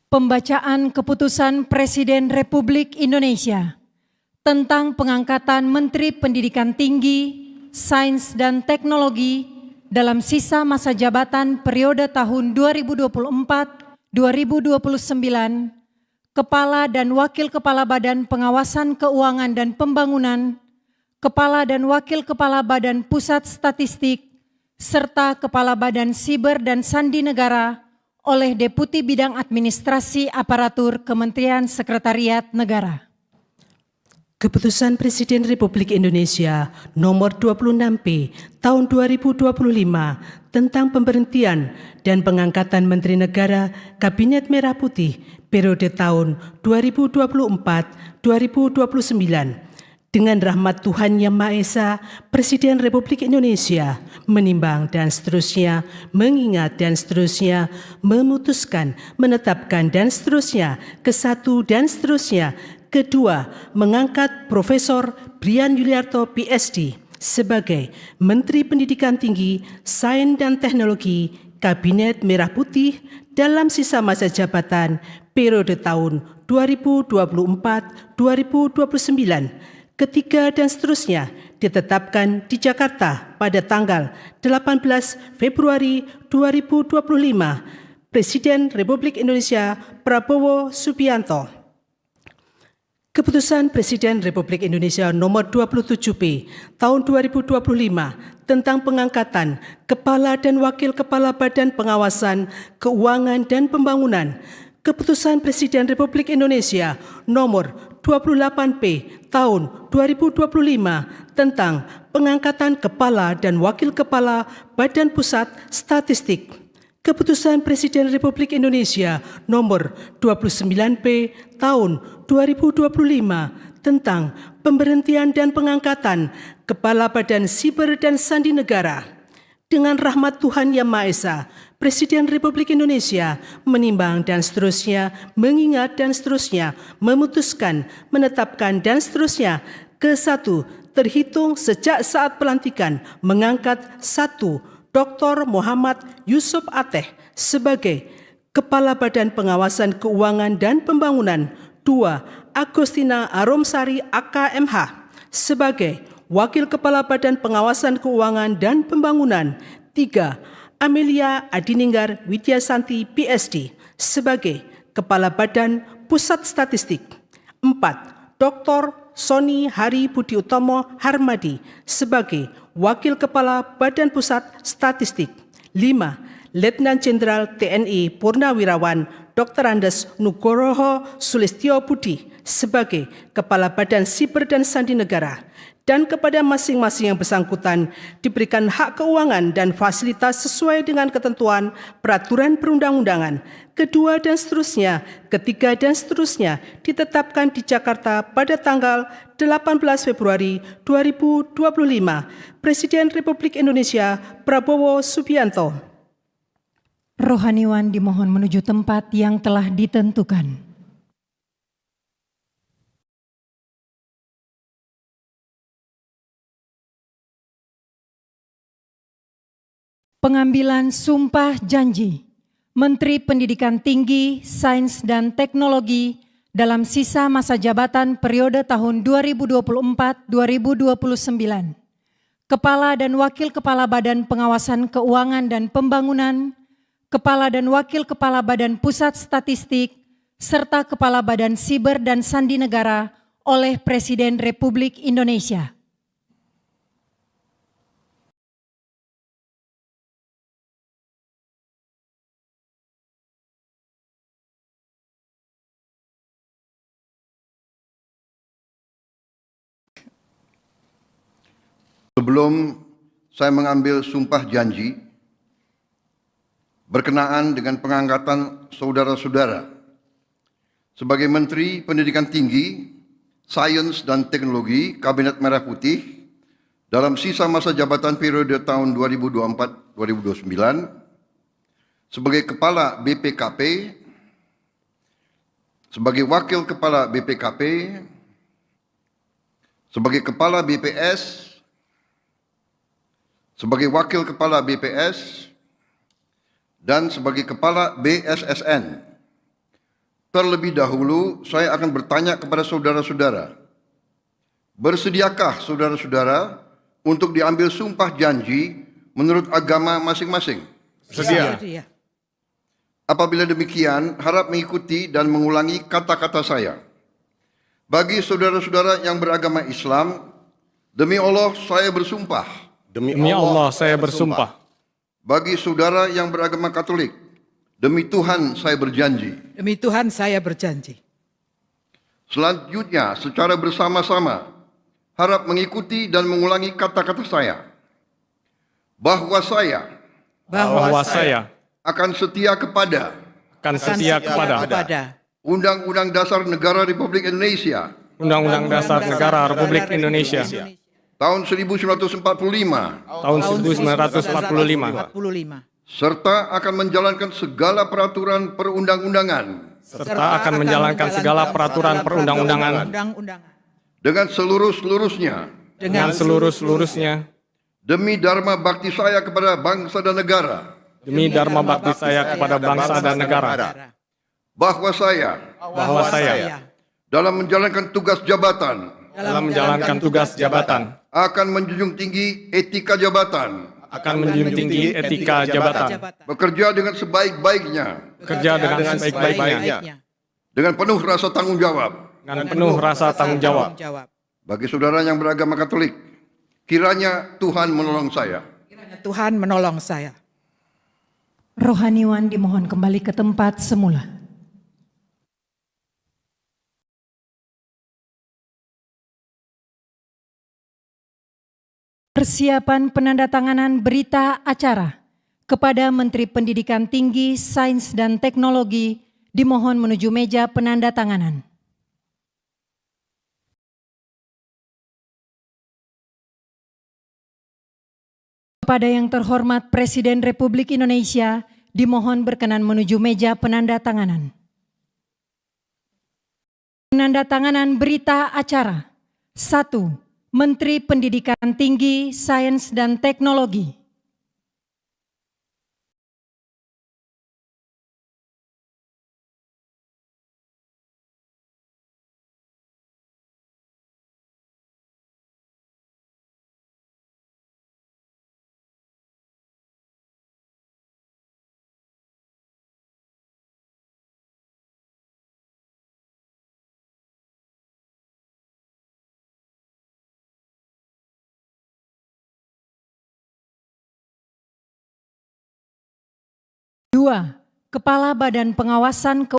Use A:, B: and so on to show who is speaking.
A: Pembacaan Keputusan Presiden Republik Indonesia tentang pengangkatan Menteri Pendidikan Tinggi, Sains dan Teknologi dalam sisa masa jabatan periode tahun 2024-2029, Kepala dan Wakil Kepala Badan Pengawasan Keuangan dan Pembangunan, Kepala dan Wakil Kepala Badan Pusat Statistik, serta Kepala Badan Siber dan Sandi Negara oleh Deputi Bidang Administrasi Aparatur Kementerian Sekretariat Negara.
B: Keputusan Presiden Republik Indonesia Nomor 26P Tahun 2025 tentang pemberhentian dan pengangkatan Menteri Negara Kabinet Merah Putih periode tahun 2024-2029. Dengan rahmat Tuhan Yang Maha Esa, Presiden Republik Indonesia menimbang dan seterusnya, mengingat dan seterusnya, memutuskan, menetapkan dan seterusnya, kesatu dan seterusnya. Kedua, mengangkat Profesor Brian Yuliarto PhD sebagai Menteri Pendidikan Tinggi, Sains dan Teknologi Kabinet Merah Putih dalam sisa masa jabatan periode tahun 2024-2029. Ketiga dan seterusnya ditetapkan di Jakarta pada tanggal 18 Februari 2025. Presiden Republik Indonesia Prabowo Subianto. Keputusan Presiden Republik Indonesia Nomor 27P Tahun 2025 tentang pengangkatan Kepala dan Wakil Kepala Badan Pengawasan Keuangan dan Pembangunan. Keputusan Presiden Republik Indonesia Nomor 28P Tahun 2025 tentang pengangkatan Kepala dan Wakil Kepala Badan Pusat Statistik. Keputusan Presiden Republik Indonesia Nomor 29P Tahun 2025 tentang pemberhentian dan pengangkatan Kepala Badan Siber dan Sandi Negara. Dengan rahmat Tuhan Yang Maha Esa, Presiden Republik Indonesia menimbang dan seterusnya, mengingat dan seterusnya, memutuskan, menetapkan dan seterusnya. Kesatu, terhitung sejak saat pelantikan mengangkat 1. Dr. Muhammad Yusuf Ateh sebagai Kepala Badan Pengawasan Keuangan dan Pembangunan. 2. Agustina Aromsari AKMH sebagai Wakil Kepala Badan Pengawasan Keuangan dan Pembangunan. 3. Amelia Adininggar Widyasanti PhD sebagai Kepala Badan Pusat Statistik. 4. Dr. Sony Hari Budi Utomo Harmadi sebagai Wakil Kepala Badan Pusat Statistik. 5. Letnan Jenderal TNI Purnawirawan Dr. Andes Nugroho Sulistyo Budi sebagai Kepala Badan Siber dan Sandi Negara. Dan kepada masing-masing yang bersangkutan diberikan hak keuangan dan fasilitas sesuai dengan ketentuan peraturan perundang-undangan. Kedua dan seterusnya, ketiga dan seterusnya ditetapkan di Jakarta pada tanggal 18 Februari 2025. Presiden Republik Indonesia Prabowo Subianto.
A: Rohaniwan dimohon menuju tempat yang telah ditentukan. Pengambilan sumpah janji Menteri Pendidikan Tinggi, Sains dan Teknologi dalam sisa masa jabatan periode tahun 2024-2029. Kepala dan Wakil Kepala Badan Pengawasan Keuangan dan Pembangunan, Kepala dan Wakil Kepala Badan Pusat Statistik, serta Kepala Badan Siber dan Sandi Negara oleh Presiden Republik Indonesia.
C: Sebelum saya mengambil sumpah janji berkenaan dengan pengangkatan saudara-saudara sebagai Menteri Pendidikan Tinggi, Sains dan Teknologi Kabinet Merah Putih dalam sisa masa jabatan periode tahun 2024-2029, sebagai Kepala BPKP, sebagai Wakil Kepala BPKP, sebagai Kepala BPS, sebagai Wakil Kepala BPS, dan sebagai Kepala BSSN Terlebih dahulu, saya akan bertanya kepada saudara-saudara, bersediakah saudara-saudara untuk diambil sumpah janji menurut agama masing-masing?
D: Sedia.
C: Apabila demikian, harap mengikuti dan mengulangi kata-kata saya. Bagi saudara-saudara yang beragama Islam, demi Allah saya bersumpah.
D: Demi Allah saya bersumpah.
C: Bagi saudara yang beragama Katolik, demi Tuhan saya berjanji.
E: Demi Tuhan saya berjanji.
C: Selanjutnya, secara bersama-sama, harap mengikuti dan mengulangi kata-kata saya. Bahwa saya
D: Bahwa saya
C: akan setia kepada
D: akan setia kepada
C: Undang-Undang Dasar Negara Republik Indonesia
D: Undang-Undang Dasar Negara Republik Indonesia
C: tahun 1945
D: tahun 1945
C: serta akan menjalankan segala peraturan perundang-undangan
D: serta akan menjalankan segala peraturan perundang-undangan
C: dengan seluruh-seluruhnya
D: dengan seluruh-seluruhnya
C: demi dharma bakti saya kepada bangsa dan negara,
D: demi dharma bakti saya kepada bangsa dan negara,
C: bahwa saya dalam menjalankan tugas jabatan akan menjunjung tinggi etika jabatan, bekerja dengan sebaik-baiknya, dengan penuh rasa tanggung jawab. Bagi saudara yang beragama Katolik, kiranya Tuhan menolong saya.
A: Rohaniwan dimohon kembali ke tempat semula. Persiapan penandatanganan berita acara kepada Menteri Pendidikan Tinggi, Sains dan Teknologi dimohon menuju meja penandatanganan. Kepada yang terhormat Presiden Republik Indonesia dimohon berkenan menuju meja penandatanganan. Penandatanganan berita acara. 1. Menteri Pendidikan Tinggi, Sains dan Teknologi. Dua, Kepala Badan Pengawasan